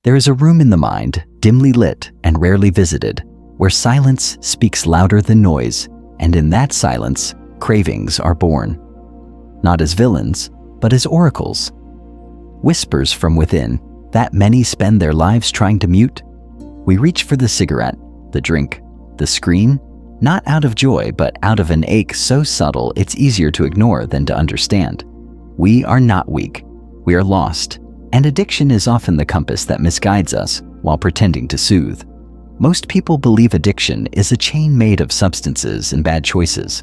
There is a room in the mind, dimly lit and rarely visited, where silence speaks louder than noise, and in that silence, cravings are born. Not as villains, but as oracles. Whispers from within that many spend their lives trying to mute. We reach for the cigarette, the drink, the screen, not out of joy, but out of an ache so subtle it's easier to ignore than to understand. We are not weak. We are lost. And addiction is often the compass that misguides us while pretending to soothe. Most people believe addiction is a chain made of substances and bad choices.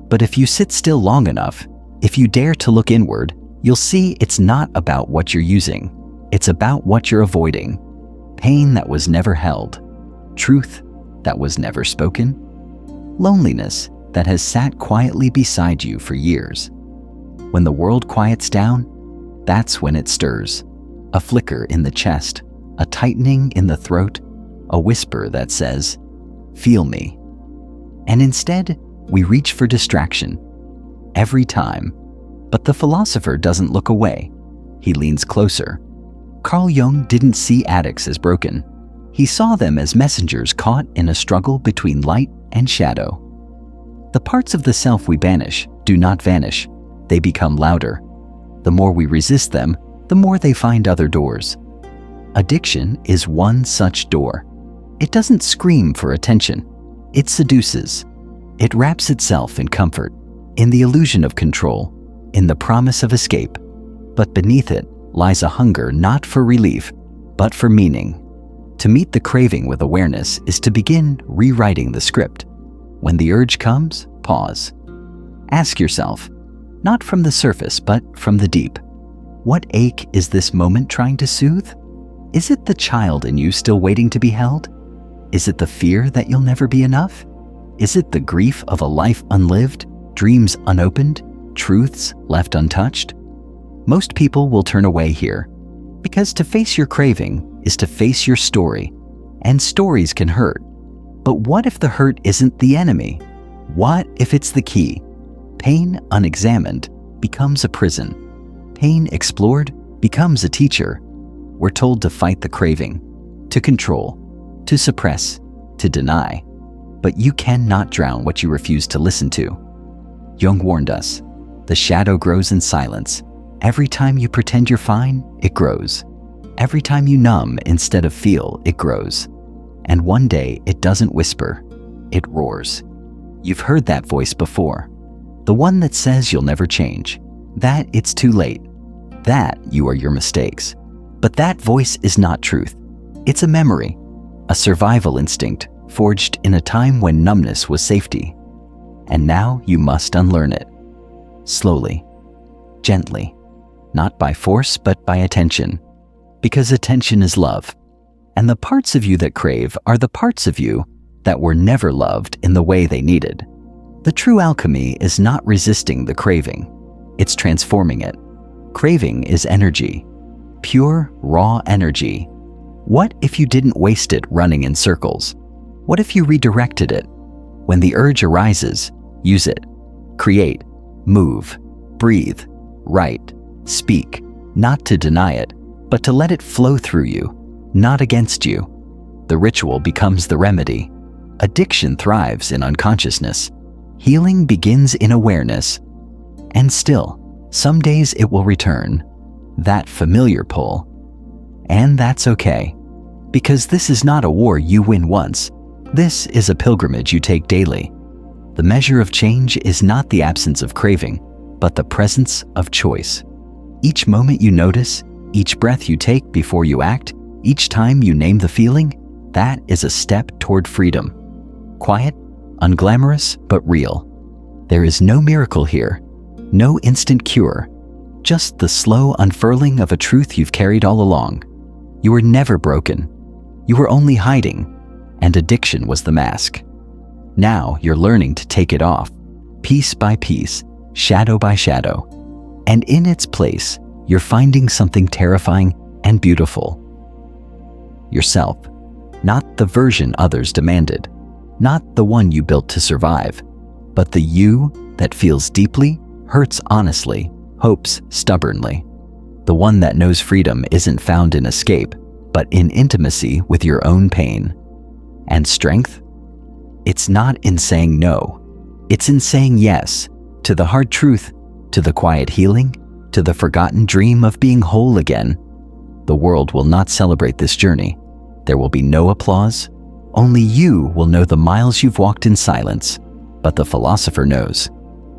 But if you sit still long enough, if you dare to look inward, you'll see it's not about what you're using. It's about what you're avoiding. Pain that was never held. Truth that was never spoken. Loneliness that has sat quietly beside you for years. When the world quiets down, that's when it stirs. A flicker in the chest, a tightening in the throat, a whisper that says, "Feel me." And instead, we reach for distraction. Every time. But the philosopher doesn't look away. He leans closer. Carl Jung didn't see addicts as broken. He saw them as messengers caught in a struggle between light and shadow. The parts of the self we banish do not vanish. They become louder. The more we resist them, the more they find other doors. Addiction is one such door. It doesn't scream for attention. It seduces. It wraps itself in comfort, in the illusion of control, in the promise of escape. But beneath it lies a hunger not for relief, but for meaning. To meet the craving with awareness is to begin rewriting the script. When the urge comes, pause. Ask yourself, not from the surface, but from the deep, what ache is this moment trying to soothe? Is it the child in you still waiting to be held? Is it the fear that you'll never be enough? Is it the grief of a life unlived, dreams unopened, truths left untouched? Most people will turn away here, because to face your craving is to face your story, and stories can hurt. But what if the hurt isn't the enemy? What if it's the key? Pain unexamined becomes a prison. Pain explored becomes a teacher. We're told to fight the craving, to control, to suppress, to deny. But you cannot drown what you refuse to listen to. Jung warned us, the shadow grows in silence. Every time you pretend you're fine, it grows. Every time you numb instead of feel, it grows. And one day, it doesn't whisper, it roars. You've heard that voice before. The one that says you'll never change, that it's too late, that you are your mistakes. But that voice is not truth. It's a memory, a survival instinct forged in a time when numbness was safety. And now you must unlearn it. Slowly, gently, not by force but by attention. Because attention is love. And the parts of you that crave are the parts of you that were never loved in the way they needed. The true alchemy is not resisting the craving. It's transforming it. Craving is energy. Pure, raw energy. What if you didn't waste it running in circles? What if you redirected it? When the urge arises, use it. Create, move, breathe, write, speak, not to deny it, but to let it flow through you, not against you. The ritual becomes the remedy. Addiction thrives in unconsciousness. Healing begins in awareness. And still, some days it will return, that familiar pull. And that's okay, because this is not a war you win once. This is a pilgrimage you take daily. The measure of change is not the absence of craving, but the presence of choice. Each moment you notice, each breath you take before you act, each time you name the feeling, that is a step toward freedom. Quiet, unglamorous, but real. There is no miracle here, no instant cure, just the slow unfurling of a truth you've carried all along. You were never broken. You were only hiding, and addiction was the mask. Now you're learning to take it off, piece by piece, shadow by shadow. And in its place, you're finding something terrifying and beautiful. Yourself, not the version others demanded, not the one you built to survive, but the you that feels deeply, hurts honestly, hopes stubbornly. The one that knows freedom isn't found in escape, but in intimacy with your own pain. And strength? It's not in saying no. It's in saying yes to the hard truth, to the quiet healing, to the forgotten dream of being whole again. The world will not celebrate this journey. There will be no applause. Only you will know the miles you've walked in silence. But the philosopher knows.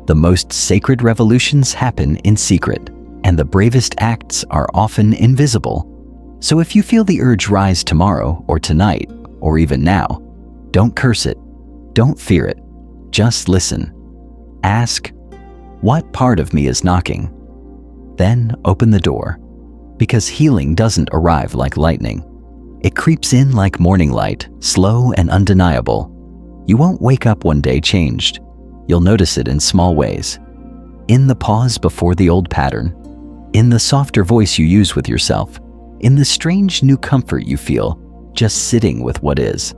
The most sacred revolutions happen in secret, and the bravest acts are often invisible. So if you feel the urge rise tomorrow or tonight, or even now, don't curse it. Don't fear it. Just listen. Ask, what part of me is knocking? Then open the door. Because healing doesn't arrive like lightning. It creeps in like morning light, slow and undeniable. You won't wake up one day changed. You'll notice it in small ways. In the pause before the old pattern. In the softer voice you use with yourself. In the strange new comfort you feel, just sitting with what is.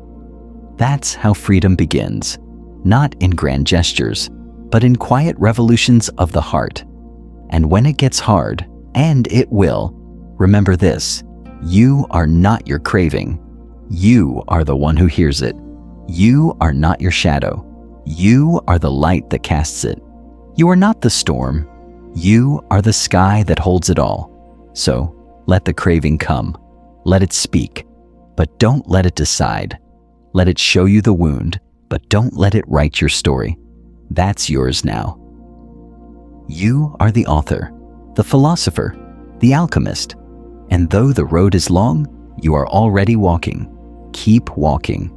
That's how freedom begins. Not in grand gestures, but in quiet revolutions of the heart. And when it gets hard, and it will, remember this: you are not your craving. You are the one who hears it. You are not your shadow. You are the light that casts it. You are not the storm. You are the sky that holds it all. So, let the craving come. Let it speak. But don't let it decide. Let it show you the wound, but don't let it write your story. That's yours now. You are the author, the philosopher, the alchemist. And though the road is long, you are already walking. Keep walking.